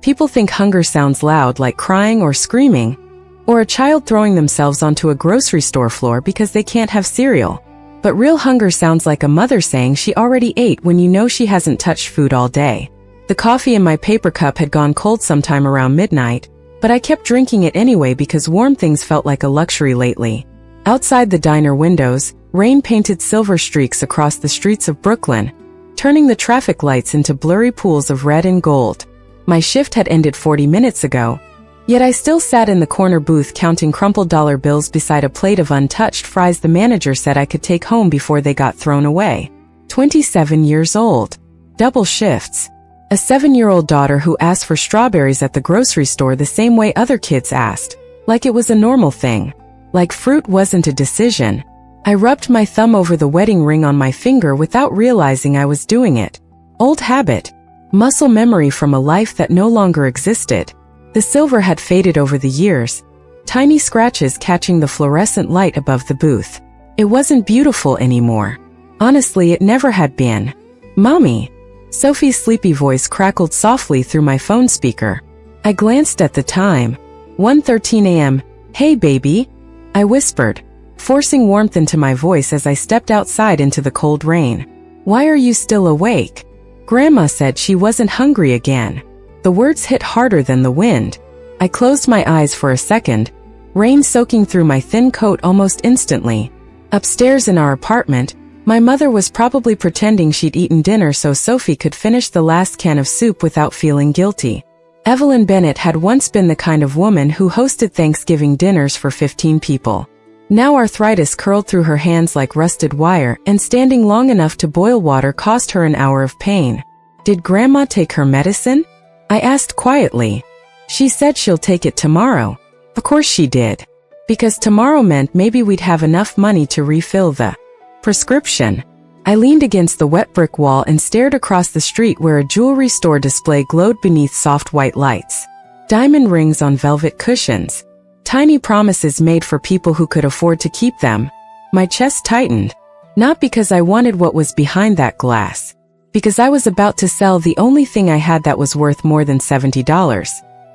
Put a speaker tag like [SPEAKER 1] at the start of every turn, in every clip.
[SPEAKER 1] People think hunger sounds loud, like crying or screaming, or a child throwing themselves onto a grocery store floor because they can't have cereal. But real hunger sounds like a mother saying she already ate when you know she hasn't touched food all day. The coffee in my paper cup had gone cold sometime around midnight, but I kept drinking it anyway because warm things felt like a luxury lately. Outside the diner windows, rain painted silver streaks across the streets of Brooklyn, turning the traffic lights into blurry pools of red and gold. My shift had ended 40 minutes ago, yet I still sat in the corner booth counting crumpled dollar bills beside a plate of untouched fries the manager said I could take home before they got thrown away. 27 years old. Double shifts. A 7-year-old daughter who asked for strawberries at the grocery store the same way other kids asked, like it was a normal thing. Like fruit wasn't a decision. I rubbed my thumb over the wedding ring on my finger without realizing I was doing it. Old habit. Muscle memory from a life that no longer existed. The silver had faded over the years, tiny scratches catching the fluorescent light above the booth. It wasn't beautiful anymore. Honestly, it never had been. Mommy. Sophie's sleepy voice crackled softly through my phone speaker. I glanced at the time. 1:13 a.m. Hey baby, I whispered, forcing warmth into my voice as I stepped outside into the cold rain. Why are you still awake? Grandma said she wasn't hungry again. The words hit harder than the wind. I closed my eyes for a second, rain soaking through my thin coat almost instantly. Upstairs in our apartment, my mother was probably pretending she'd eaten dinner so Sophie could finish the last can of soup without feeling guilty. Evelyn Bennett had once been the kind of woman who hosted Thanksgiving dinners for 15 people. Now arthritis curled through her hands like rusted wire, and standing long enough to boil water cost her an hour of pain. Did Grandma take her medicine? I asked quietly. She said she'll take it tomorrow. Of course she did. Because tomorrow meant maybe we'd have enough money to refill the prescription. I leaned against the wet brick wall and stared across the street where a jewelry store display glowed beneath soft white lights. Diamond rings on velvet cushions. Tiny promises made for people who could afford to keep them. My chest tightened. Not because I wanted what was behind that glass. Because I was about to sell the only thing I had that was worth more than $70.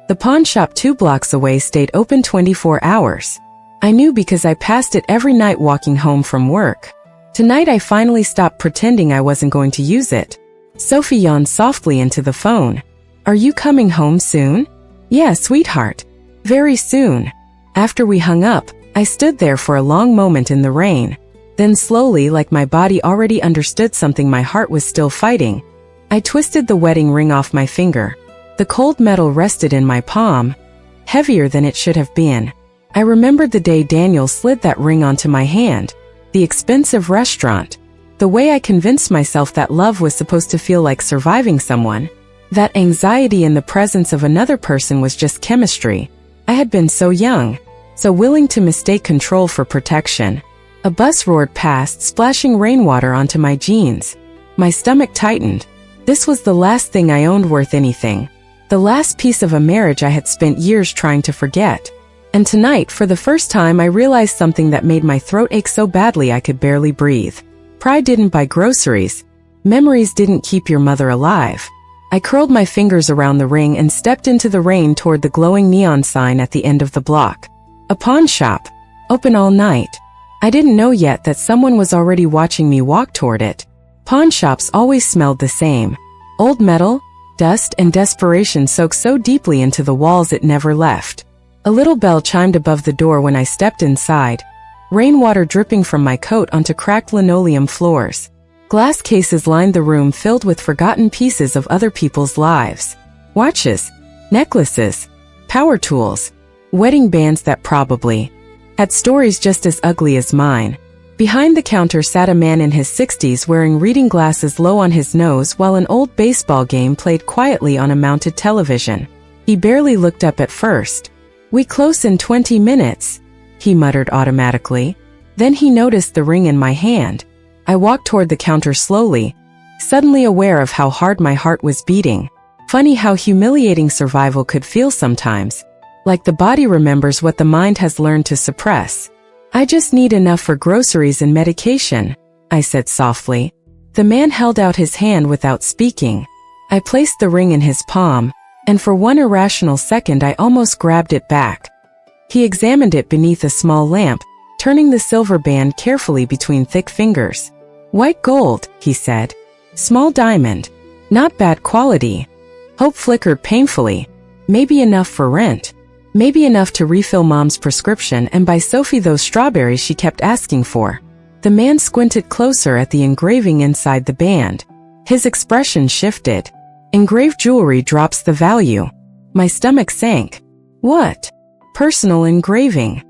[SPEAKER 1] The pawn shop 2 blocks away stayed open 24 hours. I knew because I passed it every night walking home from work. Tonight I finally stopped pretending I wasn't going to use it. Sophie yawned softly into the phone. Are you coming home soon? Yeah, sweetheart. Very soon. After we hung up, I stood there for a long moment in the rain. Then slowly, like my body already understood something my heart was still fighting, I twisted the wedding ring off my finger. The cold metal rested in my palm, heavier than it should have been. I remembered the day Daniel slid that ring onto my hand, the expensive restaurant, the way I convinced myself that love was supposed to feel like surviving someone, that anxiety in the presence of another person was just chemistry. I had been so young, so willing to mistake control for protection. A bus roared past, splashing rainwater onto my jeans. My stomach tightened. This was the last thing I owned worth anything. The last piece of a marriage I had spent years trying to forget. And tonight, for the first time, I realized something that made my throat ache so badly I could barely breathe. Pride didn't buy groceries. Memories didn't keep your mother alive. I curled my fingers around the ring and stepped into the rain toward the glowing neon sign at the end of the block. A pawn shop. Open all night. I didn't know yet that someone was already watching me walk toward it. Pawn shops always smelled the same. Old metal, dust, and desperation soaked so deeply into the walls it never left. A little bell chimed above the door when I stepped inside, rainwater dripping from my coat onto cracked linoleum floors. Glass cases lined the room filled with forgotten pieces of other people's lives. Watches, necklaces, power tools, wedding bands that probably had stories just as ugly as mine. Behind the counter sat a man in his 60s wearing reading glasses low on his nose while an old baseball game played quietly on a mounted television. He barely looked up at first. "We close in 20 minutes, he muttered automatically. Then he noticed the ring in my hand. I walked toward the counter slowly, suddenly aware of how hard my heart was beating. Funny how humiliating survival could feel sometimes. Like the body remembers what the mind has learned to suppress. "I just need enough for groceries and medication," I said softly. The man held out his hand without speaking. I placed the ring in his palm, and for one irrational second I almost grabbed it back. He examined it beneath a small lamp, turning the silver band carefully between thick fingers. "White gold," he said. "Small diamond. Not bad quality." Hope flickered painfully. Maybe enough for rent. Maybe enough to refill Mom's prescription and buy Sophie those strawberries she kept asking for. The man squinted closer at the engraving inside the band. His expression shifted. "Engraved jewelry drops the value." My stomach sank. "What?" "Personal engraving."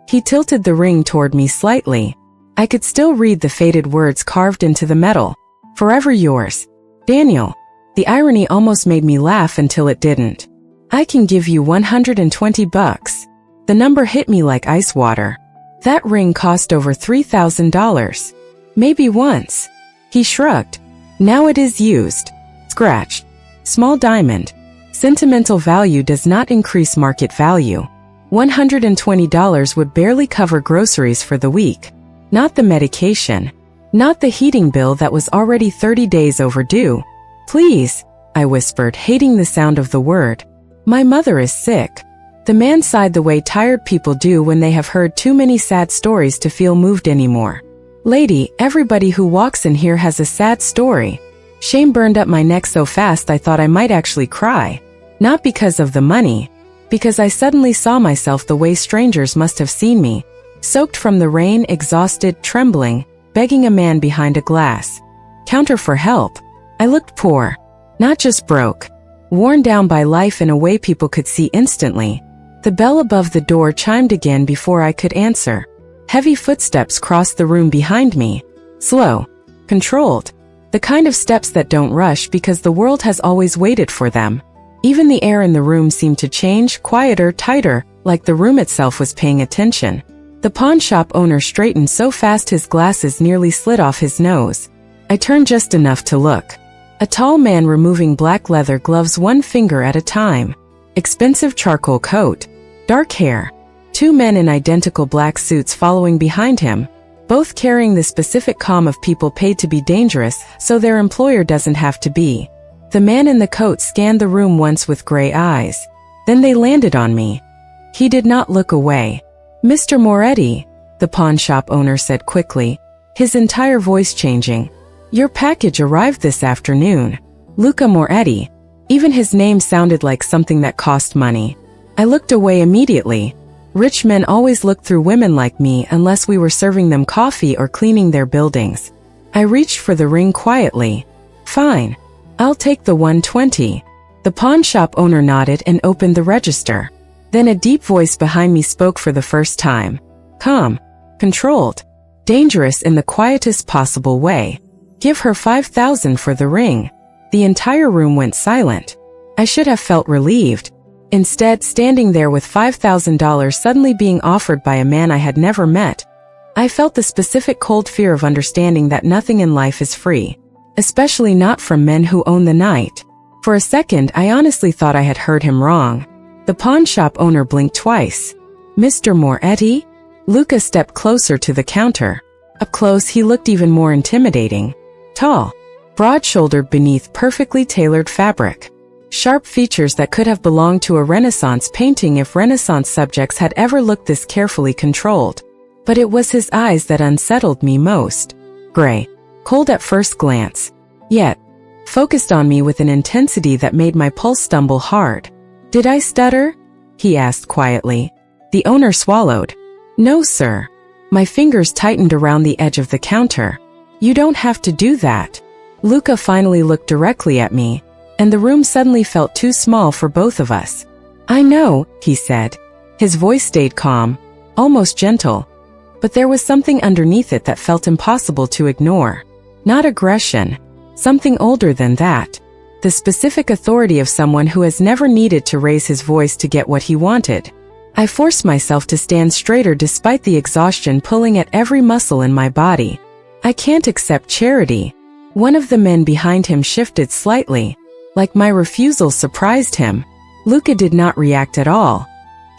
[SPEAKER 1] He tilted the ring toward me slightly. I could still read the faded words carved into the metal. "Forever yours, Daniel." The irony almost made me laugh until it didn't. "I can give you $120. The number hit me like ice water. That ring cost over $3,000. "Maybe once." He shrugged. "Now it is used. Scratched. Small diamond. Sentimental value does not increase market value. $120 would barely cover groceries for the week. Not the medication. Not the heating bill that was already 30 days overdue." "Please," I whispered, hating the sound of the word. "My mother is sick." The man sighed the way tired people do when they have heard too many sad stories to feel moved anymore. "Lady, everybody who walks in here has a sad story." Shame burned up my neck so fast I thought I might actually cry. Not because of the money. Because I suddenly saw myself the way strangers must have seen me. Soaked from the rain, exhausted, trembling, begging a man behind a glass counter for help. I looked poor. Not just broke. Worn down by life in a way people could see instantly. The bell above the door chimed again before I could answer. Heavy footsteps crossed the room behind me. Slow. Controlled. The kind of steps that don't rush because the world has always waited for them. Even the air in the room seemed to change, quieter, tighter, like the room itself was paying attention. The pawn shop owner straightened so fast his glasses nearly slid off his nose. I turned just enough to look. A tall man removing black leather gloves one finger at a time. Expensive charcoal coat. Dark hair. Two men in identical black suits following behind him, both carrying the specific calm of people paid to be dangerous so their employer doesn't have to be. The man in the coat scanned the room once with gray eyes. Then they landed on me. He did not look away. "Mr. Moretti," the pawn shop owner said quickly, his entire voice changing. "Your package arrived this afternoon. Luca Moretti." Even his name sounded like something that cost money. I looked away immediately. Rich men always looked through women like me unless we were serving them coffee or cleaning their buildings. I reached for the ring quietly. "Fine. I'll take the $120. The pawn shop owner nodded and opened the register. Then a deep voice behind me spoke for the first time. Calm. Controlled. Dangerous in the quietest possible way. "Give her $5,000 for the ring." The entire room went silent. I should have felt relieved. Instead, standing there with $5,000 suddenly being offered by a man I had never met, I felt the specific cold fear of understanding that nothing in life is free. Especially not from men who own the night. For a second, I honestly thought I had heard him wrong. The pawn shop owner blinked twice. "Mr. Moretti?" Luca stepped closer to the counter. Up close, he looked even more intimidating. Tall. Broad-shouldered beneath perfectly tailored fabric. Sharp features that could have belonged to a Renaissance painting if Renaissance subjects had ever looked this carefully controlled. But it was his eyes that unsettled me most. Gray. Cold at first glance. Yet, focused on me with an intensity that made my pulse stumble hard. "Did I stutter?" he asked quietly. The owner swallowed. "No, sir." My fingers tightened around the edge of the counter. "You don't have to do that." Luca finally looked directly at me, and the room suddenly felt too small for both of us. "I know," he said. His voice stayed calm, almost gentle. But there was something underneath it that felt impossible to ignore. Not aggression. Something older than that. The specific authority of someone who has never needed to raise his voice to get what he wanted. I forced myself to stand straighter despite the exhaustion pulling at every muscle in my body. "I can't accept charity." One of the men behind him shifted slightly. Like my refusal surprised him. Luca did not react at all.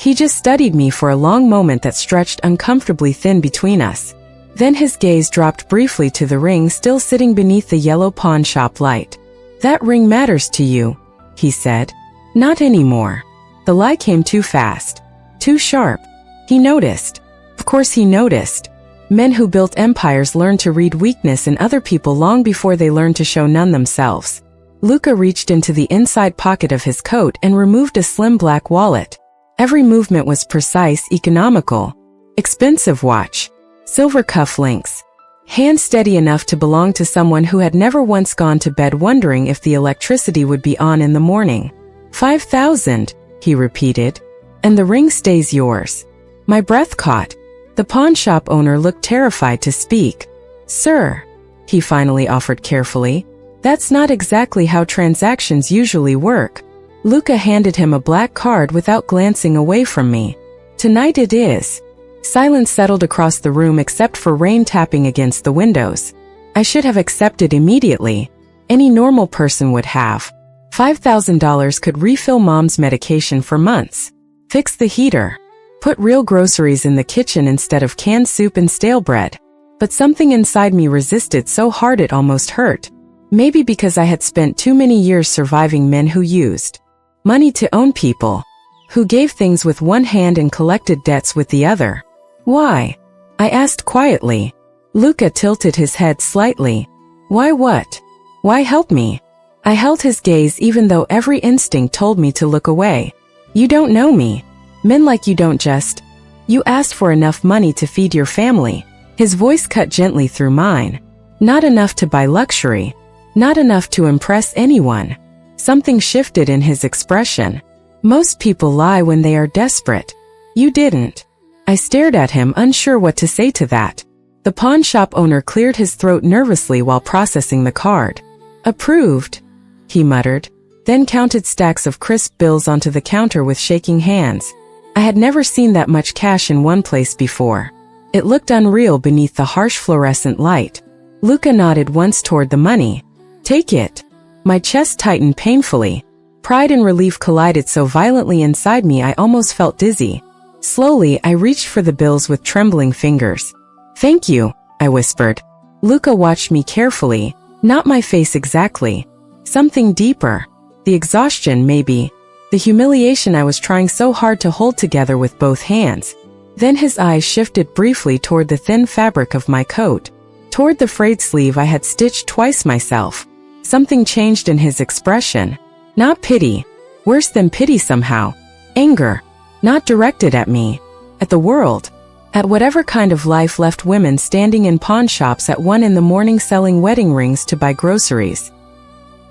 [SPEAKER 1] He just studied me for a long moment that stretched uncomfortably thin between us. Then his gaze dropped briefly to the ring still sitting beneath the yellow pawn shop light. "That ring matters to you," he said. Not anymore. The lie came too fast. Too sharp. He noticed. Of course he noticed. Men who built empires learned to read weakness in other people long before they learned to show none themselves. Luca reached into the inside pocket of his coat and removed a slim black wallet. Every movement was precise, economical. Expensive watch. Silver cuff links. Hand steady enough to belong to someone who had never once gone to bed wondering if the electricity would be on in the morning. 5,000, he repeated. And the ring stays yours. My breath caught. The pawn shop owner looked terrified to speak. Sir, he finally offered carefully, that's not exactly how transactions usually work. Luca handed him a black card without glancing away from me. Tonight it is. Silence settled across the room except for rain tapping against the windows. I should have accepted immediately. Any normal person would have. $5,000 could refill Mom's medication for months. Fix the heater. Put real groceries in the kitchen instead of canned soup and stale bread. But something inside me resisted so hard it almost hurt. Maybe because I had spent too many years surviving men who used money to own people, who gave things with one hand and collected debts with the other. Why? I asked quietly. Luca tilted his head slightly. Why what? Why help me? I held his gaze even though every instinct told me to look away. You don't know me. Men like you don't just. You asked for enough money to feed your family. His voice cut gently through mine. Not enough to buy luxury. Not enough to impress anyone. Something shifted in his expression. Most people lie when they are desperate. You didn't. I stared at him, unsure what to say to that. The pawn shop owner cleared his throat nervously while processing the card. Approved, he muttered, then counted stacks of crisp bills onto the counter with shaking hands. I had never seen that much cash in one place before. It looked unreal beneath the harsh fluorescent light. Luca nodded once toward the money. Take it. My chest tightened painfully. Pride and relief collided so violently inside me I almost felt dizzy. Slowly, I reached for the bills with trembling fingers. Thank you, I whispered. Luca watched me carefully, not my face exactly. Something deeper. The exhaustion, maybe. The humiliation I was trying so hard to hold together with both hands. Then his eyes shifted briefly toward the thin fabric of my coat. Toward the frayed sleeve I had stitched twice myself. Something changed in his expression. Not pity. Worse than pity somehow. Anger. Not directed at me. At the world. At whatever kind of life left women standing in pawn shops at 1 in the morning selling wedding rings to buy groceries.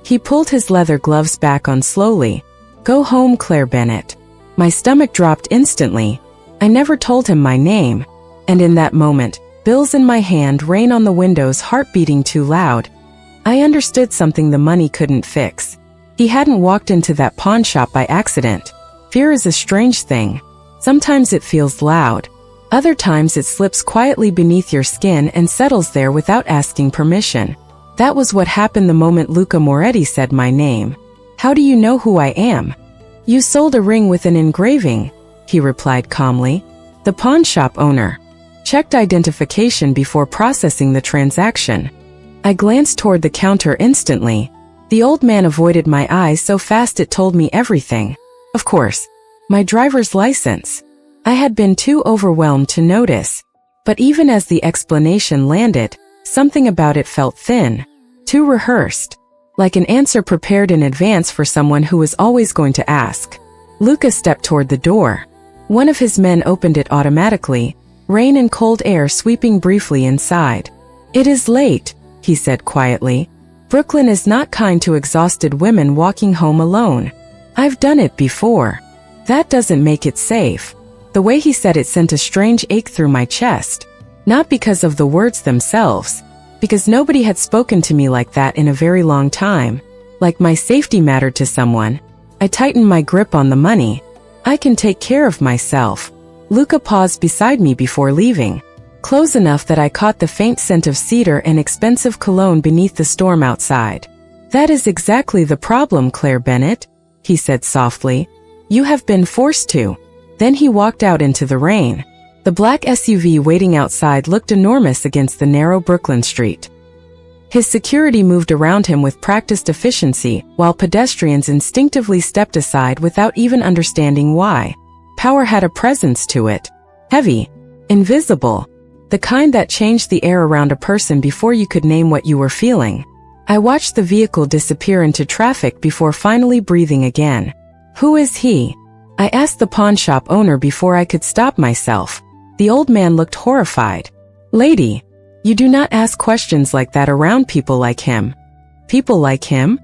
[SPEAKER 1] He pulled his leather gloves back on slowly. Go home, Claire Bennett. My stomach dropped instantly. I never told him my name. And in that moment, bills in my hand, rain on the windows, heart beating too loud. I understood something the money couldn't fix. He hadn't walked into that pawn shop by accident. Fear is a strange thing. Sometimes it feels loud. Other times it slips quietly beneath your skin and settles there without asking permission. That was what happened the moment Luca Moretti said my name. How do you know who I am? You sold a ring with an engraving, he replied calmly. The pawn shop owner checked identification before processing the transaction. I glanced toward the counter instantly. The old man avoided my eyes so fast it told me everything. Of course, my driver's license. I had been too overwhelmed to notice. But even as the explanation landed, something about it felt thin, too rehearsed, like an answer prepared in advance for someone who was always going to ask. Luca stepped toward the door. One of his men opened it automatically, rain and cold air sweeping briefly inside. It is late, he said quietly. Brooklyn is not kind to exhausted women walking home alone. I've done it before. That doesn't make it safe. The way he said it sent a strange ache through my chest. Not because of the words themselves, because nobody had spoken to me like that in a very long time. Like my safety mattered to someone. I tightened my grip on the money. I can take care of myself. Luca paused beside me before leaving. Close enough that I caught the faint scent of cedar and expensive cologne beneath the storm outside. That is exactly the problem, Claire Bennett, he said softly. You have been forced to. Then he walked out into the rain. The black SUV waiting outside looked enormous against the narrow Brooklyn street. His security moved around him with practiced efficiency, while pedestrians instinctively stepped aside without even understanding why. Power had a presence to it. Heavy. Invisible. The kind that changed the air around a person before you could name what you were feeling. I watched the vehicle disappear into traffic before finally breathing again. Who is he? I asked the pawnshop owner before I could stop myself. The old man looked horrified. Lady, you do not ask questions like that around people like him. People like him?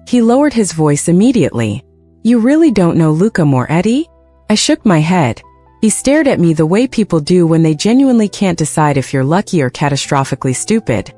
[SPEAKER 1] He lowered his voice immediately. You really don't know Luca Moretti? I shook my head. He stared at me the way people do when they genuinely can't decide if you're lucky or catastrophically stupid.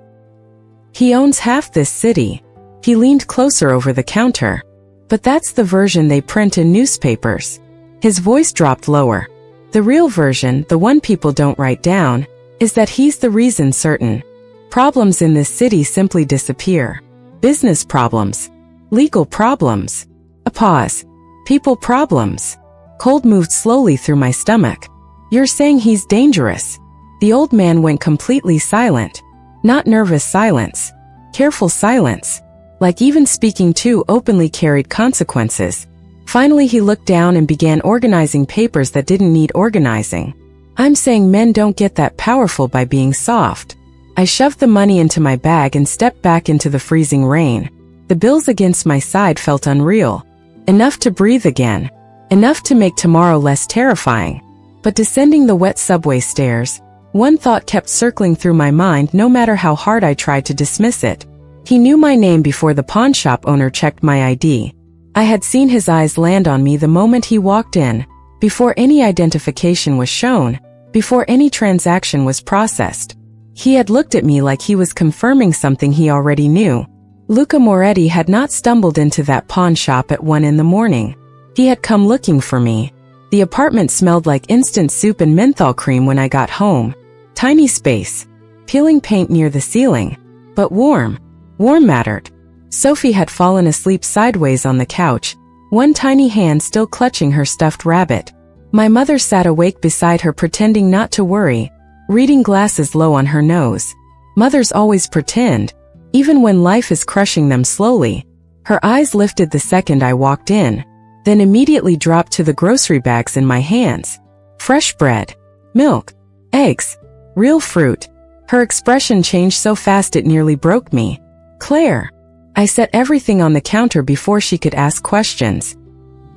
[SPEAKER 1] He owns half this city. He leaned closer over the counter. But that's the version they print in newspapers. His voice dropped lower. The real version, the one people don't write down, is that he's the reason certain problems in this city simply disappear. Business problems. Legal problems. A pause. People problems. Cold moved slowly through my stomach. You're saying he's dangerous. The old man went completely silent. Not nervous silence. Careful silence. Like even speaking too openly carried consequences. Finally he looked down and began organizing papers that didn't need organizing. I'm saying men don't get that powerful by being soft. I shoved the money into my bag and stepped back into the freezing rain. The bills against my side felt unreal. Enough to breathe again. Enough to make tomorrow less terrifying. But descending the wet subway stairs, one thought kept circling through my mind no matter how hard I tried to dismiss it. He knew my name before the pawnshop owner checked my ID. I had seen his eyes land on me the moment he walked in, before any identification was shown, before any transaction was processed. He had looked at me like he was confirming something he already knew. Luca Moretti had not stumbled into that pawn shop at 1 a.m. He had come looking for me. The apartment smelled like instant soup and menthol cream when I got home. Tiny space. Peeling paint near the ceiling. But warm. Warm mattered. Sophie had fallen asleep sideways on the couch, one tiny hand still clutching her stuffed rabbit. My mother sat awake beside her pretending not to worry, reading glasses low on her nose. Mothers always pretend, even when life is crushing them slowly. Her eyes lifted the second I walked in, then immediately dropped to the grocery bags in my hands. Fresh bread, milk, eggs, real fruit. Her expression changed so fast it nearly broke me. Claire. I set everything on the counter before she could ask questions.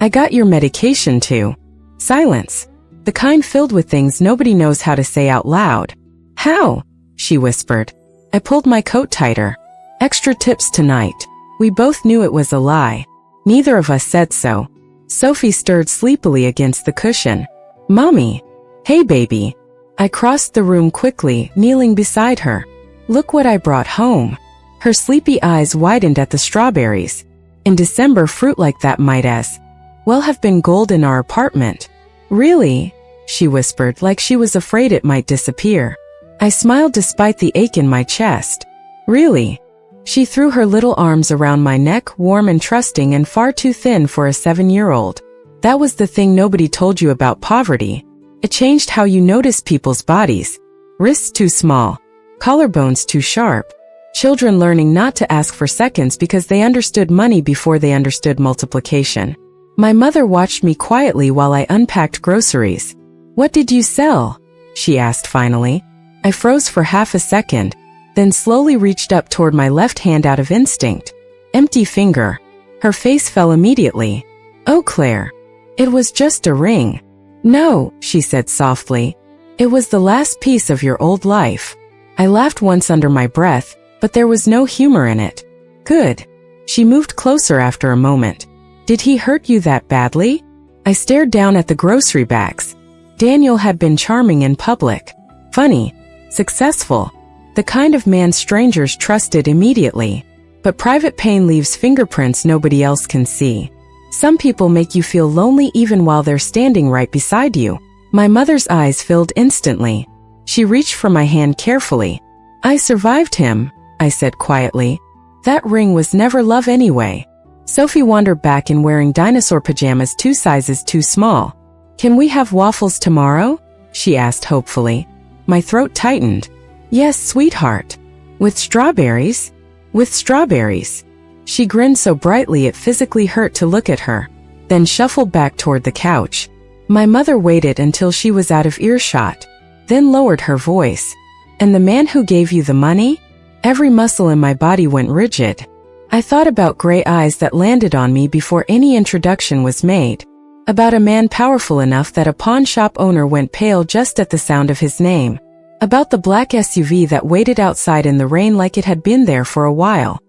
[SPEAKER 1] I got your medication too. Silence. The kind filled with things nobody knows how to say out loud. How? She whispered. I pulled my coat tighter. Extra tips tonight. We both knew it was a lie. Neither of us said so. Sophie stirred sleepily against the cushion. Mommy. Hey baby. I crossed the room quickly, kneeling beside her. Look what I brought home. Her sleepy eyes widened at the strawberries. In December, fruit like that might as well have been gold in our apartment. Really? She whispered like she was afraid it might disappear. I smiled despite the ache in my chest. Really? She threw her little arms around my neck, warm and trusting and far too thin for a 7-year-old. That was the thing nobody told you about poverty. It changed how you notice people's bodies. Wrists too small. Collarbones too sharp. Children learning not to ask for seconds because they understood money before they understood multiplication. My mother watched me quietly while I unpacked groceries. What did you sell? She asked finally. I froze for half a second, then slowly reached up toward my left hand out of instinct. Empty finger. Her face fell immediately. Oh, Claire. It was just a ring. No, she said softly. It was the last piece of your old life. I laughed once under my breath, but there was no humor in it. Good. She moved closer after a moment. Did he hurt you that badly? I stared down at the grocery bags. Daniel had been charming in public. Funny. Successful. The kind of man strangers trusted immediately. But private pain leaves fingerprints nobody else can see. Some people make you feel lonely even while they're standing right beside you. My mother's eyes filled instantly. She reached for my hand carefully. I survived him, I said quietly. That ring was never love anyway. Sophie wandered back in wearing dinosaur pajamas 2 sizes too small. Can we have waffles tomorrow? She asked hopefully. My throat tightened. Yes, sweetheart. With strawberries? With strawberries. She grinned so brightly it physically hurt to look at her, then shuffled back toward the couch. My mother waited until she was out of earshot, then lowered her voice. And the man who gave you the money? Every muscle in my body went rigid. I thought about gray eyes that landed on me before any introduction was made. About a man powerful enough that a pawn shop owner went pale just at the sound of his name. About the black SUV that waited outside in the rain like it had been there for a while.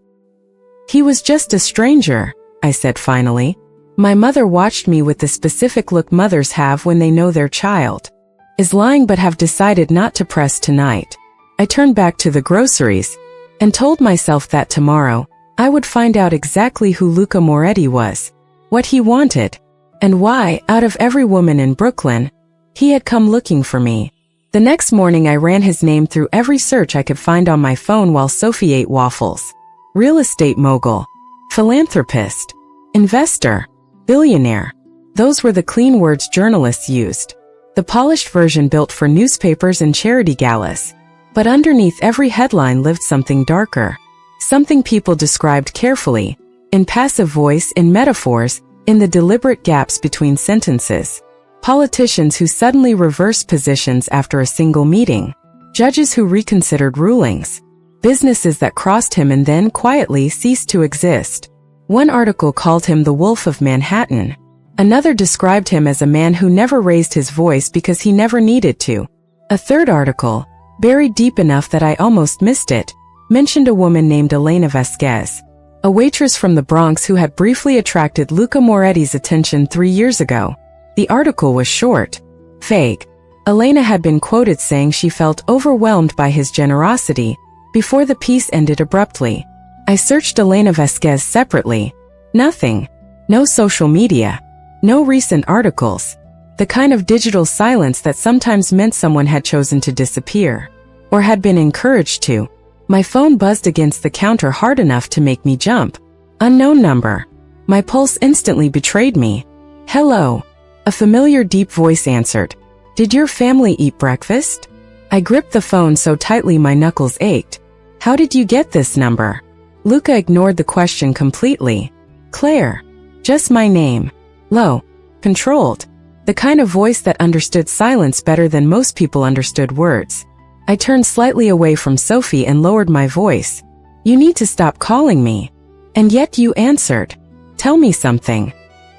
[SPEAKER 1] He was just a stranger, I said finally. My mother watched me with the specific look mothers have when they know their child is lying but have decided not to press tonight. I turned back to the groceries and told myself that tomorrow I would find out exactly who Luca Moretti was, what he wanted, and why, out of every woman in Brooklyn, he had come looking for me. The next morning I ran his name through every search I could find on my phone while Sophie ate waffles. Real estate mogul, philanthropist, investor, billionaire. Those were the clean words journalists used. The polished version built for newspapers and charity galas. But underneath every headline lived something darker. Something people described carefully, in passive voice, in metaphors, in the deliberate gaps between sentences. Politicians who suddenly reversed positions after a single meeting. Judges who reconsidered rulings. Businesses that crossed him and then quietly ceased to exist. One article called him the Wolf of Manhattan. Another described him as a man who never raised his voice because he never needed to. A third article, buried deep enough that I almost missed it, mentioned a woman named Elena Vasquez, a waitress from the Bronx who had briefly attracted Luca Moretti's attention 3 years ago. The article was short, vague. Elena had been quoted saying she felt overwhelmed by his generosity, before the piece ended abruptly. I searched Elena Vasquez separately. Nothing. No social media. No recent articles. The kind of digital silence that sometimes meant someone had chosen to disappear. Or had been encouraged to. My phone buzzed against the counter hard enough to make me jump. Unknown number. My pulse instantly betrayed me. Hello. A familiar deep voice answered. Did your family eat breakfast? I gripped the phone so tightly my knuckles ached. How did you get this number? Luca ignored the question completely. Claire. Just my name. Low. Controlled. The kind of voice that understood silence better than most people understood words. I turned slightly away from Sophie and lowered my voice. You need to stop calling me. And yet you answered. Tell me something.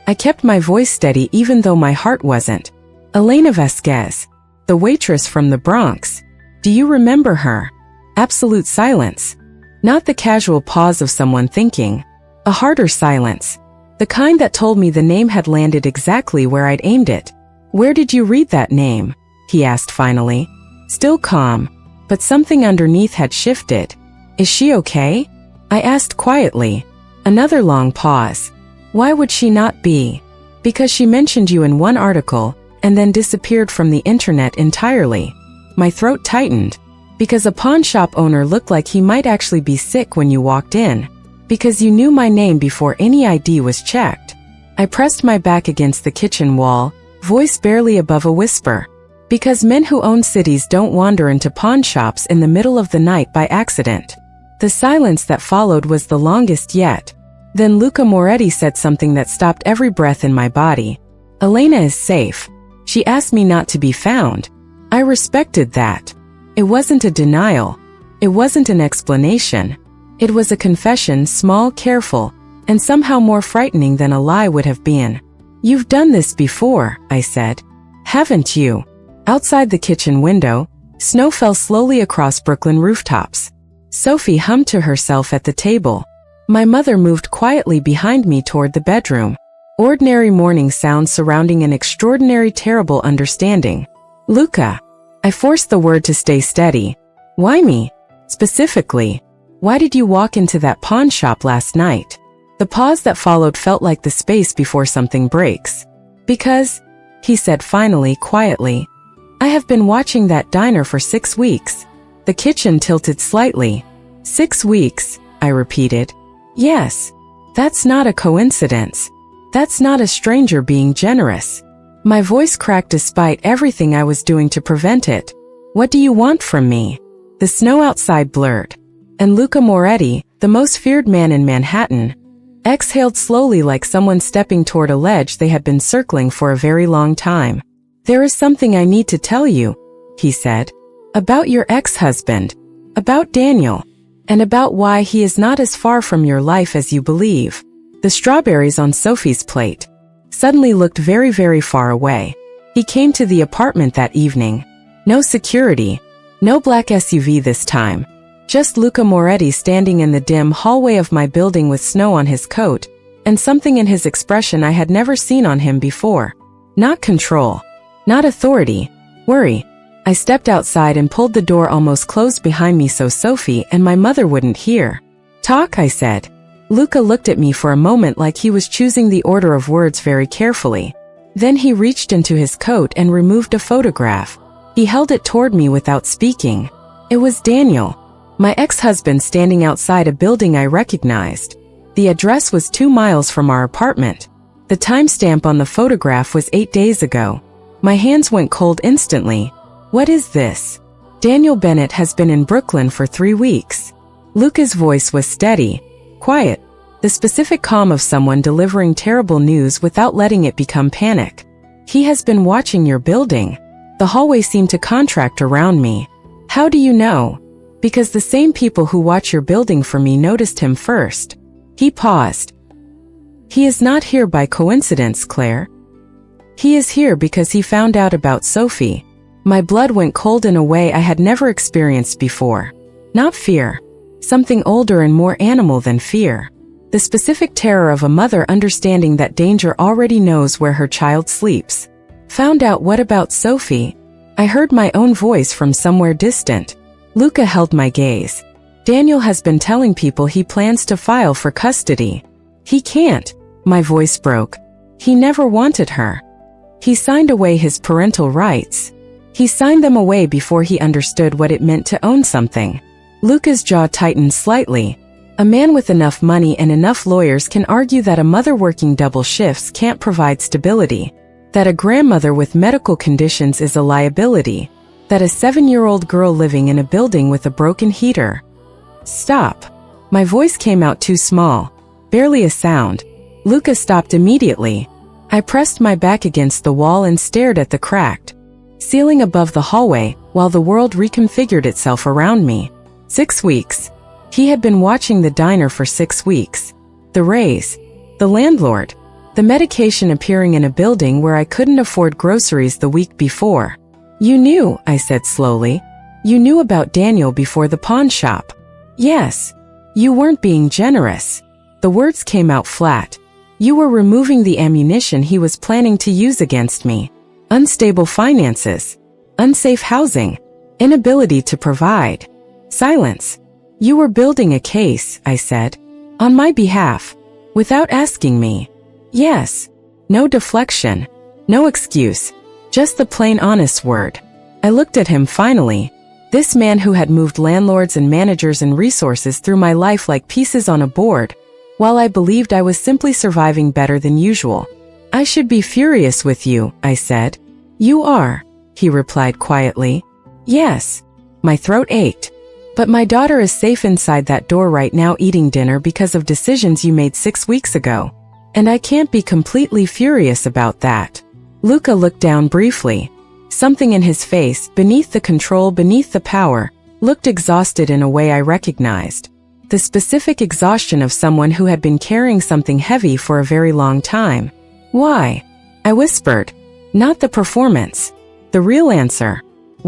[SPEAKER 1] I kept my voice steady even though my heart wasn't. Elena Vasquez. The waitress from the Bronx. Do you remember her? Absolute silence. Not the casual pause of someone thinking. A harder silence. The kind that told me the name had landed exactly where I'd aimed it. Where did you read that name? He asked finally. Still calm, but something underneath had shifted. Is she okay? I asked quietly. Another long pause. Why would she not be? Because she mentioned you in one article, and then disappeared from the internet entirely. My throat tightened. Because a pawn shop owner looked like he might actually be sick when you walked in. Because you knew my name before any ID was checked. I pressed my back against the kitchen wall, voice barely above a whisper. Because men who own cities don't wander into pawn shops in the middle of the night by accident. The silence that followed was the longest yet. Then Luca Moretti said something that stopped every breath in my body. Elena is safe. She asked me not to be found. I respected that. It wasn't a denial. It wasn't an explanation. It was a confession, small, careful, and somehow more frightening than a lie would have been. You've done this before, I said. Haven't you? Outside the kitchen window, snow fell slowly across Brooklyn rooftops. Sophie hummed to herself at the table. My mother moved quietly behind me toward the bedroom. Ordinary morning sounds surrounding an extraordinary terrible understanding. Luca. I forced the word to stay steady. Why me? Specifically, why did you walk into that pawn shop last night? The pause that followed felt like the space before something breaks. Because, he said finally, quietly, I have been watching that diner for 6 weeks. The kitchen tilted slightly. 6 weeks, I repeated. Yes. That's not a coincidence. That's not a stranger being generous. My voice cracked despite everything I was doing to prevent it. What do you want from me? The snow outside blurred. And Luca Moretti, the most feared man in Manhattan, exhaled slowly like someone stepping toward a ledge they had been circling for a very long time. "There is something I need to tell you," he said. "About your ex-husband. About Daniel. And about why he is not as far from your life as you believe." The strawberries on Sophie's plate suddenly looked very, very far away. He came to the apartment that evening. No security. No black SUV this time. Just Luca Moretti standing in the dim hallway of my building with snow on his coat, and something in his expression I had never seen on him before. Not control. Not authority. Worry. I stepped outside and pulled the door almost closed behind me so Sophie and my mother wouldn't hear. "Talk," I said. Luca looked at me for a moment like he was choosing the order of words very carefully. Then he reached into his coat and removed a photograph. He held it toward me without speaking. It was Daniel, my ex-husband, standing outside a building I recognized. The address was 2 miles from our apartment. The timestamp on the photograph was 8 days ago. My hands went cold instantly. "What is this?" "Daniel Bennett has been in Brooklyn for 3 weeks. Luca's voice was steady, quiet, the specific calm of someone delivering terrible news without letting it become panic. "He has been watching your building." The hallway seemed to contract around me. "How do you know?" "Because the same people who watch your building for me noticed him first." He paused. "He is not here by coincidence, Claire. He is here because he found out about Sophie." My blood went cold in a way I had never experienced before. Not fear. Something older and more animal than fear. The specific terror of a mother understanding that danger already knows where her child sleeps. "Found out what about Sophie?" I heard my own voice from somewhere distant. Luca held my gaze. "Daniel has been telling people he plans to file for custody." "He can't." My voice broke. "He never wanted her. He signed away his parental rights. He signed them away before he understood what it meant to own something." Luca's jaw tightened slightly. A man with enough money and enough lawyers can argue that a mother working double shifts can't provide stability, that a grandmother with medical conditions is a liability, that a 7-year-old girl living in a building with a broken heater. "Stop." My voice came out too small, barely a sound. Luca stopped immediately. I pressed my back against the wall and stared at the cracked ceiling above the hallway while the world reconfigured itself around me. 6 weeks. He had been watching the diner for 6 weeks. The raise. The landlord. The medication appearing in a building where I couldn't afford groceries the week before. "You knew," I said slowly. "You knew about Daniel before the pawn shop." "Yes. You weren't being generous." The words came out flat. "You were removing the ammunition he was planning to use against me. Unstable finances. Unsafe housing. Inability to provide. Silence. You were building a case," I said. "On my behalf. Without asking me." "Yes." No deflection. No excuse. Just the plain honest word. I looked at him finally. This man who had moved landlords and managers and resources through my life like pieces on a board, while I believed I was simply surviving better than usual. "I should be furious with you," I said. "You are," he replied quietly. "Yes." My throat ached. "But my daughter is safe inside that door right now eating dinner because of decisions you made 6 weeks ago. And I can't be completely furious about that." Luca looked down briefly. Something in his face, beneath the control, beneath the power, looked exhausted in a way I recognized. The specific exhaustion of someone who had been carrying something heavy for a very long time. "Why?" I whispered. "Not the performance. The real answer.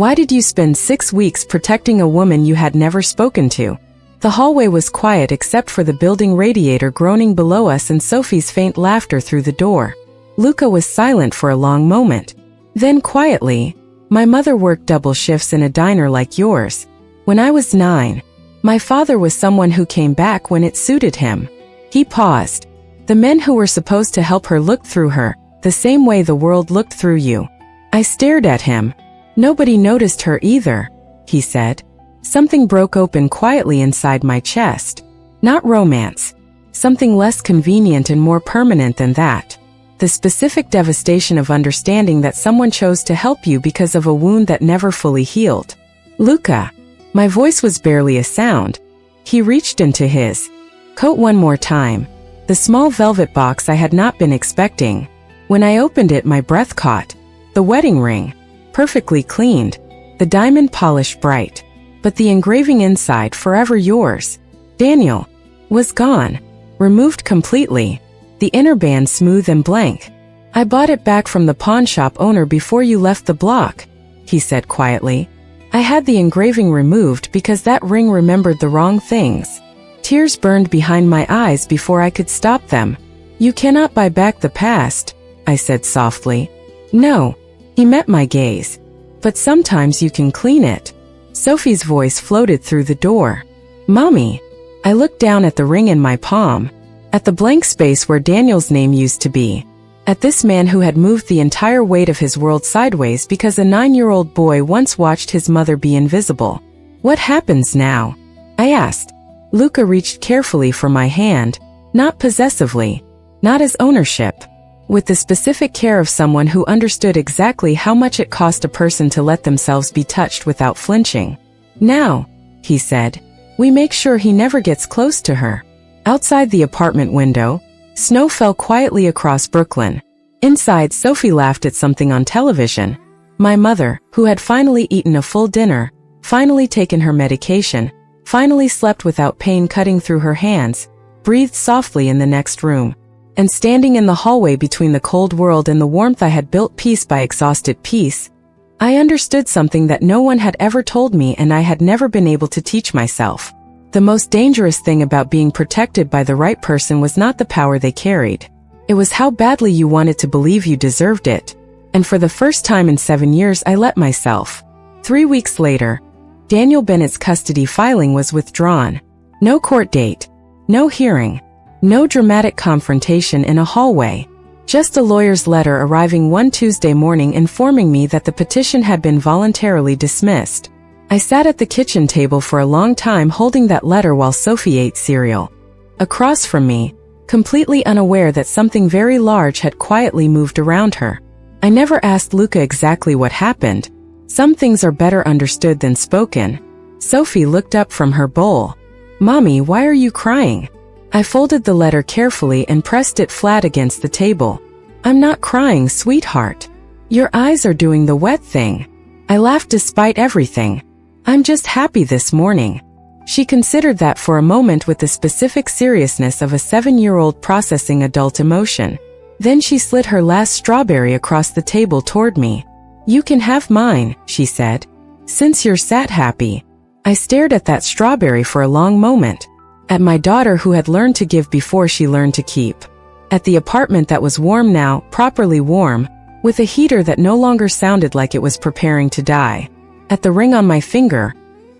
[SPEAKER 1] Why did you spend 6 weeks protecting a woman you had never spoken to?" The hallway was quiet except for the building radiator groaning below us and Sophie's faint laughter through the door. Luca was silent for a long moment. Then quietly, "My mother worked double shifts in a diner like yours. When I was 9. My father was someone who came back when it suited him." He paused. "The men who were supposed to help her looked through her, the same way the world looked through you." I stared at him. "Nobody noticed her either," he said. Something broke open quietly inside my chest. Not romance. Something less convenient and more permanent than that. The specific devastation of understanding that someone chose to help you because of a wound that never fully healed. "Luca." My voice was barely a sound. He reached into his coat one more time. The small velvet box I had not been expecting. When I opened it, my breath caught. The wedding ring. Perfectly cleaned. The diamond polished bright. But the engraving inside, "Forever yours, Daniel," was gone. Removed completely. The inner band smooth and blank. "I bought it back from the pawn shop owner before you left the block," he said quietly. I had the engraving removed because that ring remembered the wrong things. Tears burned behind my eyes before I could stop them. "You cannot buy back the past," I said softly. "No." He met my gaze. "But sometimes you can clean it." Sophie's voice floated through the door. "Mommy." I looked down at the ring in my palm. At the blank space where Daniel's name used to be. At this man who had moved the entire weight of his world sideways because a 9-year-old boy once watched his mother be invisible. "What happens now?" I asked. Luca reached carefully for my hand, not possessively, not as ownership, with the specific care of someone who understood exactly how much it cost a person to let themselves be touched without flinching. "Now," he said, "we make sure he never gets close to her." Outside the apartment window, snow fell quietly across Brooklyn. Inside, Sophie laughed at something on television. My mother, who had finally eaten a full dinner, finally taken her medication, finally slept without pain cutting through her hands, breathed softly in the next room. And standing in the hallway between the cold world and the warmth I had built piece by exhausted piece, I understood something that no one had ever told me and I had never been able to teach myself. The most dangerous thing about being protected by the right person was not the power they carried. It was how badly you wanted to believe you deserved it. And for the first time in 7 years, I let myself. 3 weeks later, Daniel Bennett's custody filing was withdrawn. No court date. No hearing. No dramatic confrontation in a hallway. Just a lawyer's letter arriving one Tuesday morning informing me that the petition had been voluntarily dismissed. I sat at the kitchen table for a long time holding that letter while Sophie ate cereal. Across from me, completely unaware that something very large had quietly moved around her. I never asked Luca exactly what happened. Some things are better understood than spoken. Sophie looked up from her bowl. "Mommy, why are you crying?" I folded the letter carefully and pressed it flat against the table. "I'm not crying, sweetheart. Your eyes are doing the wet thing." I laughed despite everything. "I'm just happy this morning." She considered that for a moment with the specific seriousness of a 7-year-old processing adult emotion. Then she slid her last strawberry across the table toward me. "You can have mine," she said, "since you're sat happy." I stared at that strawberry for a long moment. At my daughter who had learned to give before she learned to keep. At the apartment that was warm now, properly warm, with a heater that no longer sounded like it was preparing to die. At the ring on my finger,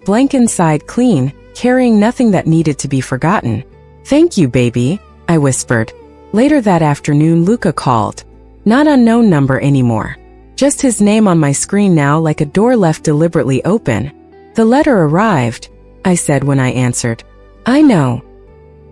[SPEAKER 1] blank inside, clean, carrying nothing that needed to be forgotten. "Thank you, baby," I whispered. Later that afternoon, Luca called. Not unknown number anymore. Just his name on my screen now, like a door left deliberately open. "The letter arrived," I said when I answered. "I know."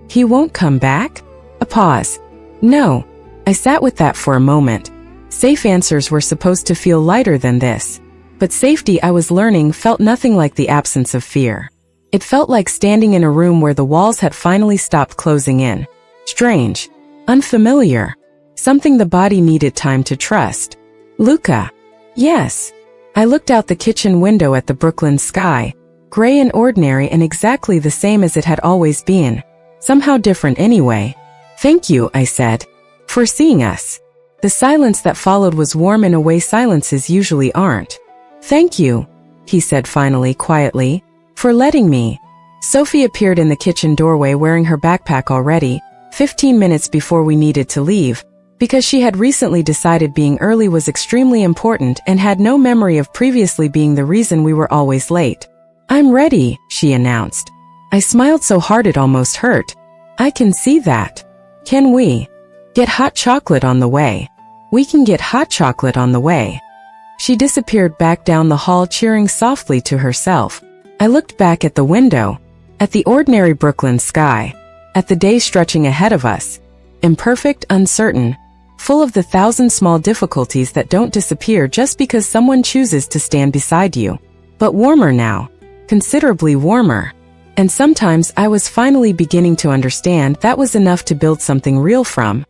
[SPEAKER 1] "He won't come back?" A pause. "No." I sat with that for a moment. Safe answers were supposed to feel lighter than this. But safety, I was learning, felt nothing like the absence of fear. It felt like standing in a room where the walls had finally stopped closing in. Strange. Unfamiliar. Something the body needed time to trust. "Luca." "Yes." I looked out the kitchen window at the Brooklyn sky. Gray and ordinary and exactly the same as it had always been. Somehow different anyway. "Thank you," I said, "for seeing us." The silence that followed was warm in a way silences usually aren't. "Thank you," he said finally, quietly, "for letting me." Sophie appeared in the kitchen doorway wearing her backpack already, 15 minutes before we needed to leave, because she had recently decided being early was extremely important and had no memory of previously being the reason we were always late. "I'm ready," she announced. I smiled so hard it almost hurt. "I can see that. Can we get hot chocolate on the way?" "We can get hot chocolate on the way." She disappeared back down the hall, cheering softly to herself. I looked back at the window, at the ordinary Brooklyn sky, at the day stretching ahead of us, imperfect, uncertain, full of the thousand small difficulties that don't disappear just because someone chooses to stand beside you. But warmer now. Considerably warmer. And sometimes I was finally beginning to understand that was enough to build something real from.